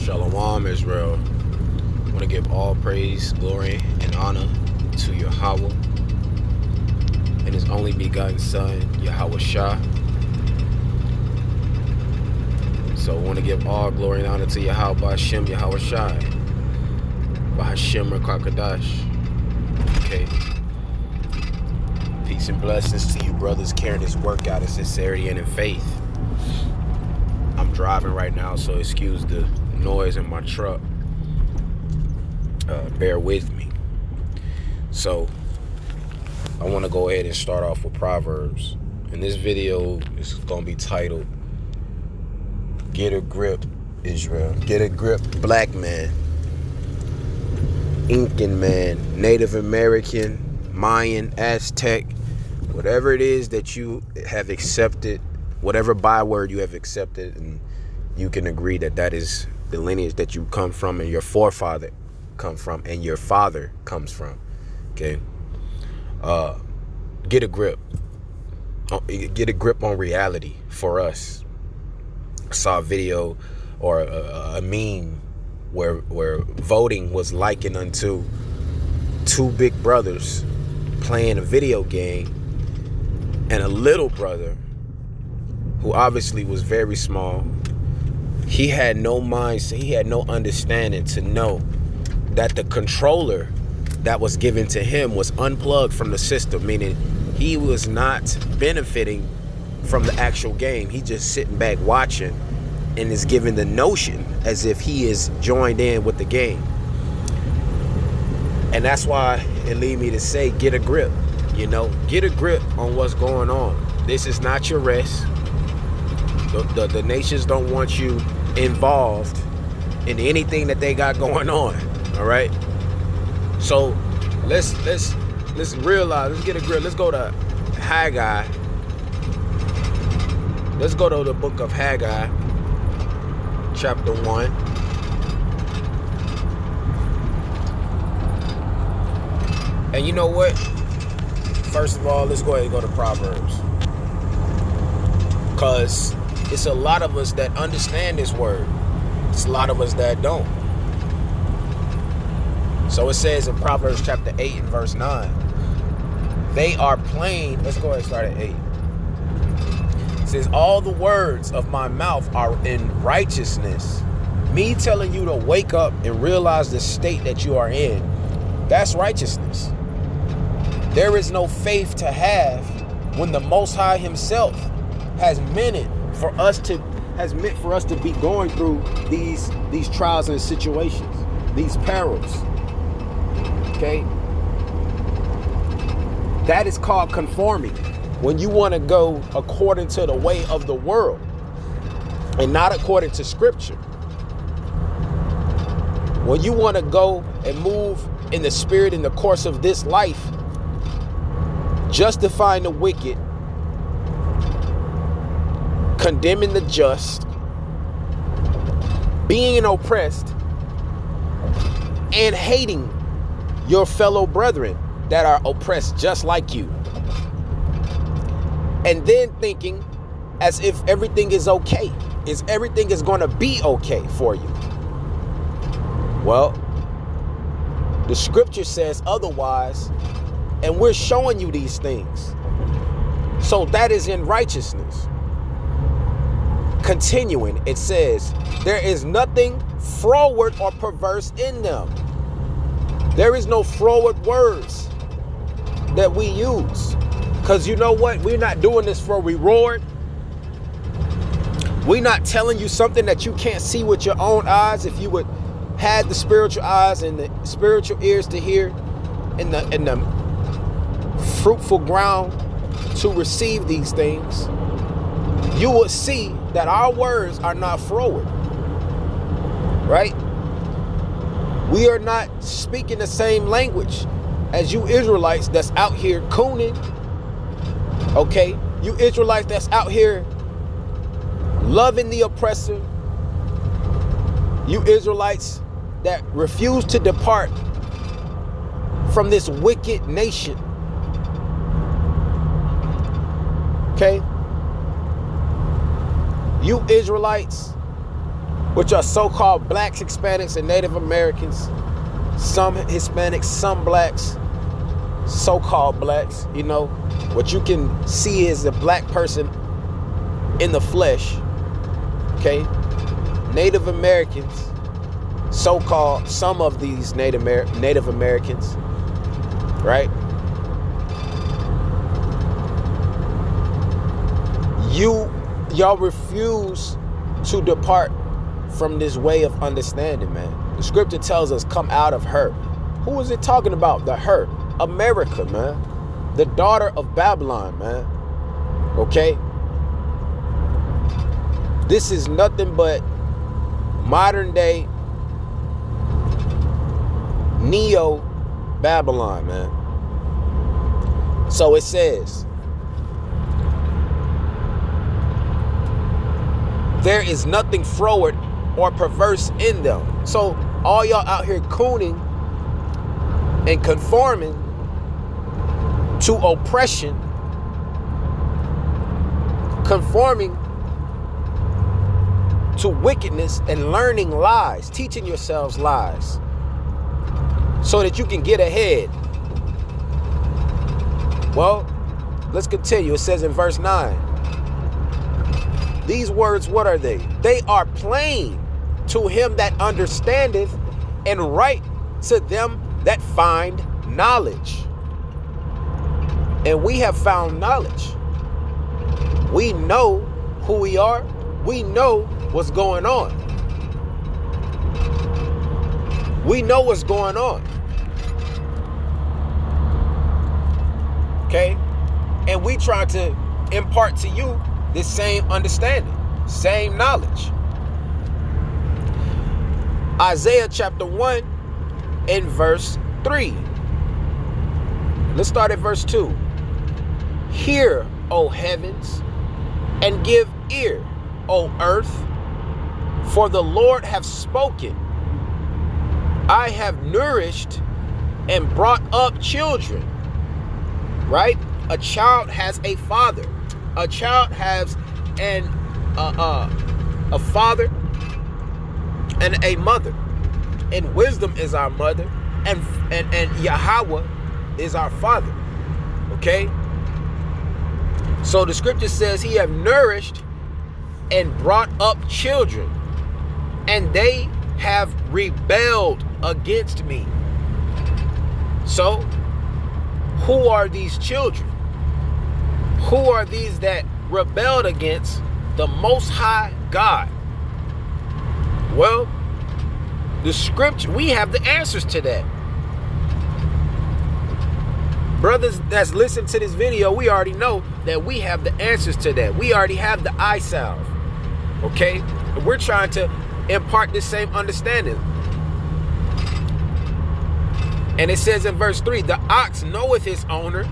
Shalom, Israel. I want to give all praise, glory, and honor to Yahweh and His only begotten Son, Yahweh Shah. So I want to give all glory and honor to Yahweh Ba'Shem, Yahweh Shah, Ba'Shem Rakakadash. Okay. Peace and blessings to you, brothers, carrying this work out in sincerity and in faith. I'm driving right now, so excuse the noise in my truck. Bear with me. So I want to go ahead and start off with Proverbs. And this video is going to be titled, Get a Grip, Israel. Get a grip, black man, Incan man, Native American, Mayan, Aztec, whatever it is that you have accepted, whatever byword you have accepted, and you can agree that that is the lineage that you come from and your forefather come from and your father comes from. Okay. Get a grip. Get a grip on reality for us. I saw a video or a meme where voting was likened unto two big brothers playing a video game, and a little brother who obviously was very small, he had no mindset, he had no understanding to know that the controller that was given to him was unplugged from the system, meaning he was not benefiting from the actual game. He just sitting back watching and is given the notion as if he is joined in with the game. And that's why it lead me to say, get a grip. Get a grip on what's going on. This is not your rest. The nations don't want you involved in anything that they got going on. All right. So let's realize. Let's get a grip. Let's go to Haggai. Let's go to the book of Haggai, chapter 1. And you know what? First of all, let's go ahead and go to Proverbs. Because it's a lot of us that understand this word. It's a lot of us that don't. So it says in Proverbs chapter 8 and verse 9, they are plain. Let's go ahead and start at 8. It says, all the words of my mouth are in righteousness. Me telling you to wake up and realize the state that you are in, that's righteousness. There is no faith to have when the Most High Himself has meant for us to be going through these trials and situations, these perils. Okay? That is called conforming. When you want to go according to the way of the world and not according to Scripture. When you want to go and move in the spirit in the course of this life, justifying the wicked, condemning the just, being oppressed, and hating your fellow brethren that are oppressed just like you. And then thinking as if everything is okay, everything is going to be okay for you. Well, the scripture says otherwise, and we're showing you these things. So that is in righteousness. Continuing, it says, there is nothing froward or perverse in them. There is no froward words that we use. Because you know what? We're not doing this for reward. We're not telling you something that you can't see with your own eyes. If you would have the spiritual eyes and the spiritual ears to hear, and the fruitful ground to receive these things, you will see that our words are not froward. Right? We are not speaking the same language as you Israelites that's out here cooning. Okay? You Israelites that's out here loving the oppressor. You Israelites that refuse to depart from this wicked nation. Okay? You Israelites which are so-called blacks, Hispanics, and Native Americans. Some Hispanics, some blacks, so-called blacks. You know, what you can see is a black person in the flesh. Okay, Native Americans, so-called, some of these Native Americans, right? Y'all refuse to depart from this way of understanding, man. The scripture tells us, come out of her. Who is it talking about? The her. America, man. The daughter of Babylon, man. Okay? This is nothing but modern day Neo-Babylon, man. So it says, there is nothing froward or perverse in them. So all y'all out here cooning and conforming to oppression, conforming to wickedness and learning lies, teaching yourselves lies so that you can get ahead. Well, let's continue. It says in verse 9, these words, what are they? They are plain to him that understandeth, and right to them that find knowledge. And we have found knowledge. We know who we are. We know what's going on. We know what's going on. Okay? And we try to impart to you this same understanding, same knowledge. Isaiah chapter 1 and verse 3. Let's start at verse 2. Hear, O heavens, and give ear, O earth, for the Lord hath spoken. I have nourished and brought up children. Right? A child has a father. A child has a father and a mother. And wisdom is our mother. And Yahweh is our father. Okay? So the scripture says he have nourished and brought up children, and they have rebelled against me. So who are these children? Who are these that rebelled against the Most High God? Well, the scripture, we have the answers to that. Brothers that's listened to this video, we already know that we have the answers to that. We already have the eye salve. Okay? We're trying to impart this same understanding. And it says in verse 3, the ox knoweth his owner,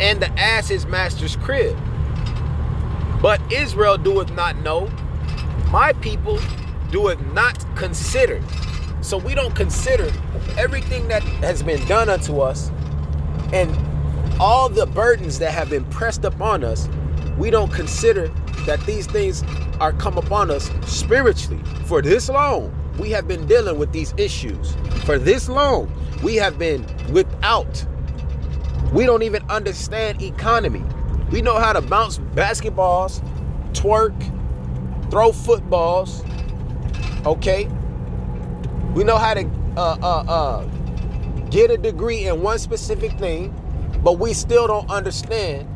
and the ass his master's crib. But Israel doeth not know, my people doeth not consider. So we don't consider everything that has been done unto us and all the burdens that have been pressed upon us. We don't consider that these things are come upon us spiritually. For this long, we have been dealing with these issues. For this long, we have been without. We don't even understand economy. We know how to bounce basketballs, twerk, throw footballs. Okay? We know how to get a degree in one specific thing, but we still don't understand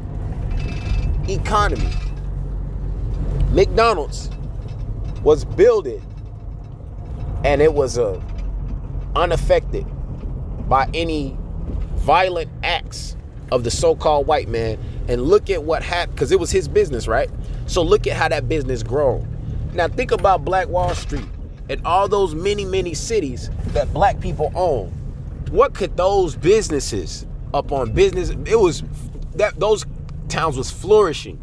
economy. McDonald's was builded, and it was unaffected by any violent acts of the so-called white man. And look at what happened, because it was his business, right? So look at how that business grown. Now think about Black Wall Street and all those many cities that black people own. What could those businesses up on business? It was that those towns was flourishing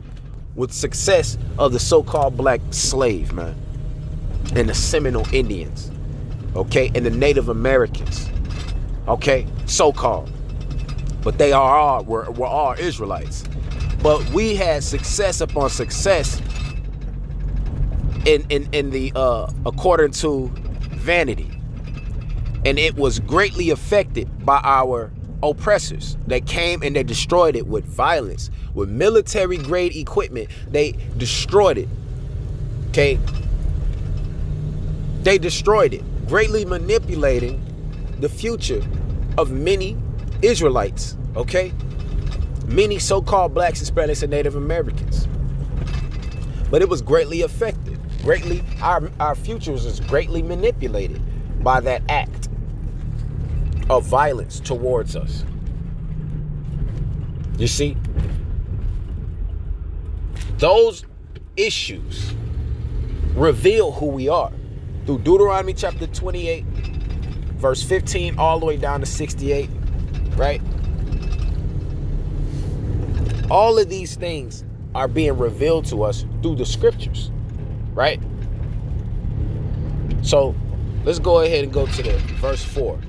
with success of the so-called black slave, man, and the Seminole Indians, okay, and the Native Americans, okay, so-called, but they are were all Israelites. But we had success upon success in the according to vanity. And it was greatly affected by our oppressors. They came and they destroyed it with violence, with military grade equipment. They destroyed it. Okay? They destroyed it, greatly manipulating the future of many Israelites, okay? Many so-called blacks, Hispanics, and Native Americans. But it was greatly affected. Our futures is greatly manipulated by that act of violence towards us. You see? Those issues reveal who we are. Through Deuteronomy chapter 28, verse 15, all the way down to 68, right? All of these things are being revealed to us through the scriptures, right? So let's go ahead and go to the verse 4.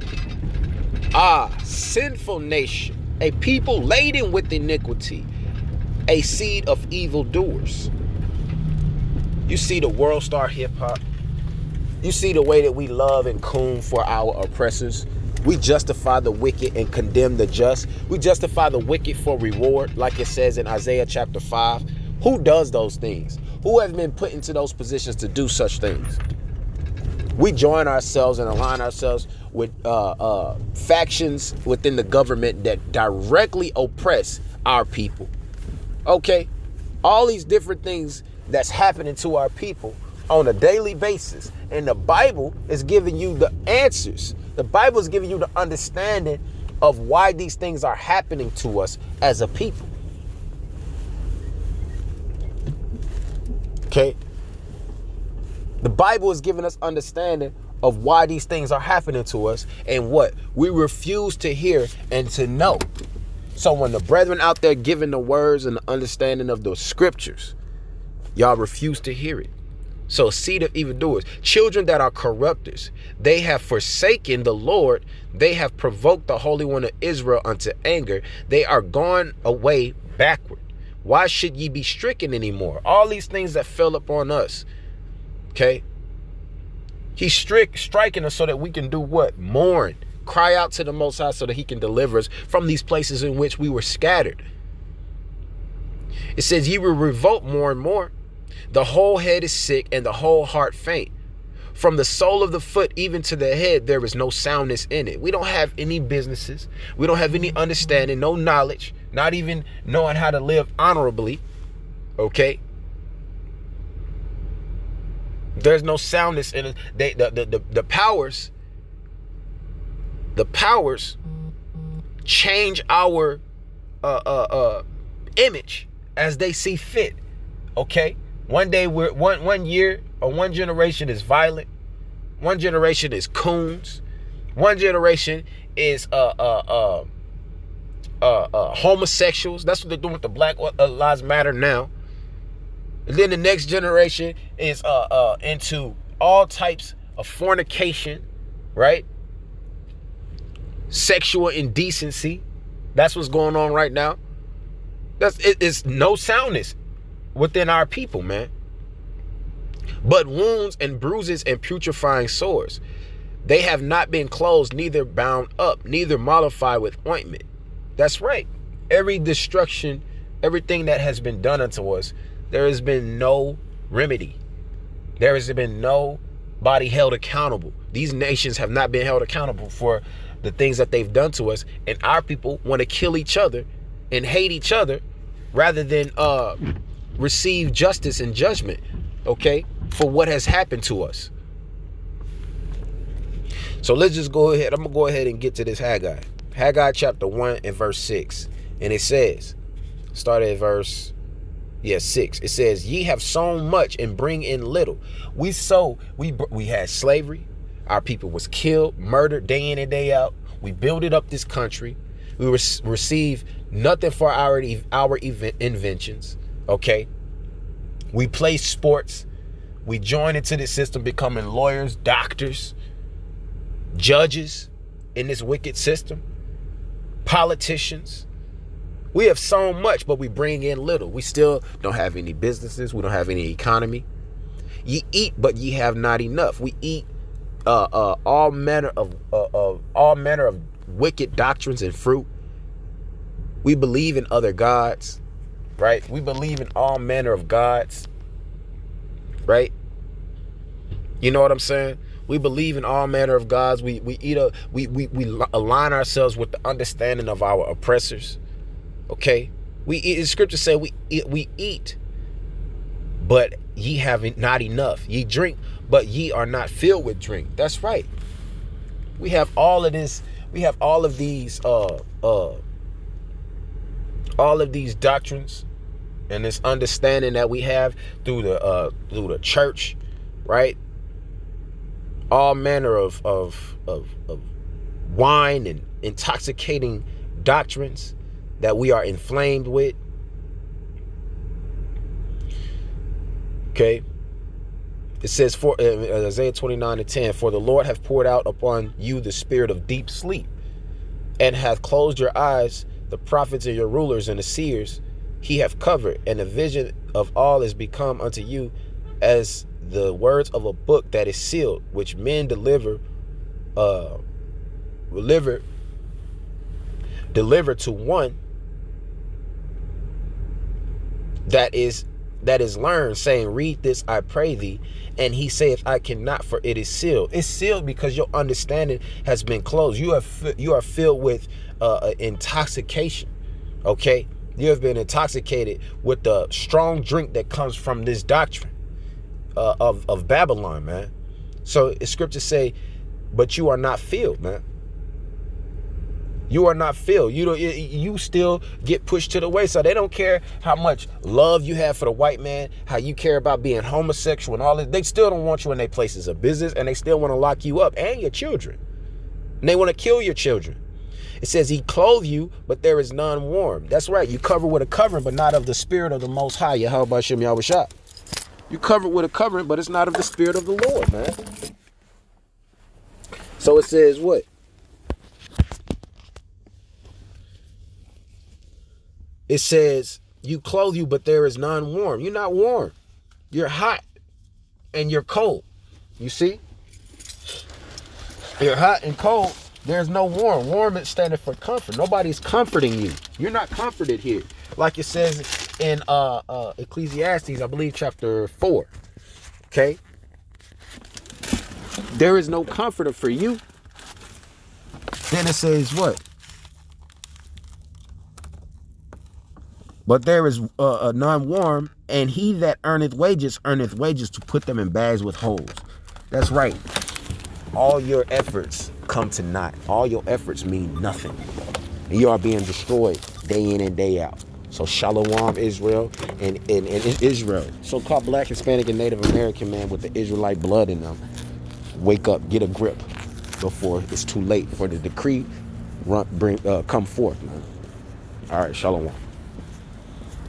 Sinful nation, a people laden with iniquity, a seed of evildoers. You see the world star hip hop. You see the way that we love and coon for our oppressors. We justify the wicked and condemn the just. We justify the wicked for reward, like it says in Isaiah chapter 5. Who does those things? Who has been put into those positions to do such things? We join ourselves and align ourselves with factions within the government that directly oppress our people. Okay? All these different things that's happening to our people on a daily basis. And the Bible is giving you the answers. The Bible is giving you the understanding of why these things are happening to us as a people. Okay? The Bible is giving us understanding of why these things are happening to us and what we refuse to hear and to know. So when the brethren out there giving the words and the understanding of the scriptures, y'all refuse to hear it. So seed of evildoers, children that are corrupters, they have forsaken the Lord. They have provoked the Holy One of Israel unto anger. They are gone away backward. Why should ye be stricken anymore? All these things that fell upon us. Okay. He's striking us so that we can do what? Mourn. Cry out to the Most High so that he can deliver us from these places in which we were scattered. It says, ye will revolt more and more. The whole head is sick and the whole heart faint. From the sole of the foot even to the head, there is no soundness in it. We don't have any businesses. We don't have any understanding, no knowledge, not even knowing how to live honorably. Okay? There's no soundness in it. The powers change our image as they see fit. Okay? One day one year or one generation is violent. One generation is coons. One generation is homosexuals. That's what they're doing with the Black Lives Matter now. And then the next generation is into all types of fornication, right? Sexual indecency. That's what's going on right now. It's no soundness within our people, man. But wounds and bruises and putrefying sores, they have not been closed, neither bound up, neither mollified with ointment. That's right. Every destruction, everything that has been done unto us, there has been no remedy. There has been nobody held accountable. These nations have not been held accountable for the things that they've done to us. And our people want to kill each other and hate each other rather than receive justice and judgment, okay, for what has happened to us. So let's just go ahead. I'm going to go ahead and get to this Haggai. Haggai chapter 1 and verse 6. And it says, start at verse 6. It says, ye have sown much and bring in little. We had slavery. Our people was killed, murdered day in and day out. We builded up this country. We received nothing for our inventions. Okay. We play sports. We join into this system, becoming lawyers, doctors, judges in this wicked system, politicians. We have sown much, but we bring in little. We still don't have any businesses. We don't have any economy. Ye eat, but ye have not enough. We eat all manner of wicked doctrines and fruit. We believe in other gods, right? We believe in all manner of gods, right? You know what I'm saying? We believe in all manner of gods. We align ourselves with the understanding of our oppressors. Okay, we eat. The scriptures say we eat, but ye have not enough. Ye drink, but ye are not filled with drink. That's right. We have all of this. We have all of these doctrines and this understanding that we have through the church, right? All manner of wine and intoxicating doctrines that we are inflamed with. Okay. It says for Isaiah 29:10, for the Lord hath poured out upon you the spirit of deep sleep, and hath closed your eyes, the prophets and your rulers and the seers he hath covered, and the vision of all is become unto you as the words of a book that is sealed, which men deliver to one that is learned, saying, read this, I pray thee. And he saith, I cannot, for it is sealed. It's sealed because your understanding has been closed. You are filled with intoxication. Okay, you have been intoxicated with the strong drink that comes from this doctrine of Babylon, man. So scriptures say, but you are not filled, man. You are not filled. You still get pushed to the wayside. They don't care how much love you have for the white man, how you care about being homosexual and all that. They still don't want you in their places of business, and they still want to lock you up and your children. And they want to kill your children. It says he clothe you, but there is none warm. That's right. You cover with a covering, but not of the spirit of the Most High. Yahweh Shem Yahushua. You covered with a covering, but it's not of the spirit of the Lord, man. So it says what? It says, you clothe you, but there is none warm. You're not warm. You're hot and you're cold. You see? You're hot and cold. There's no warm. Warm is standing for comfort. Nobody's comforting you. You're not comforted here. Like it says in Ecclesiastes, I believe chapter 4. Okay? There is no comforter for you. Then it says what? But there is none warm, and he that earneth wages to put them in bags with holes. That's right. All your efforts come to naught. All your efforts mean nothing. And you are being destroyed day in and day out. So Shalom Israel and Israel. So-called Black, Hispanic, and Native American man with the Israelite blood in them. Wake up, get a grip before it's too late for the decree come forth, man. All right, Shalom.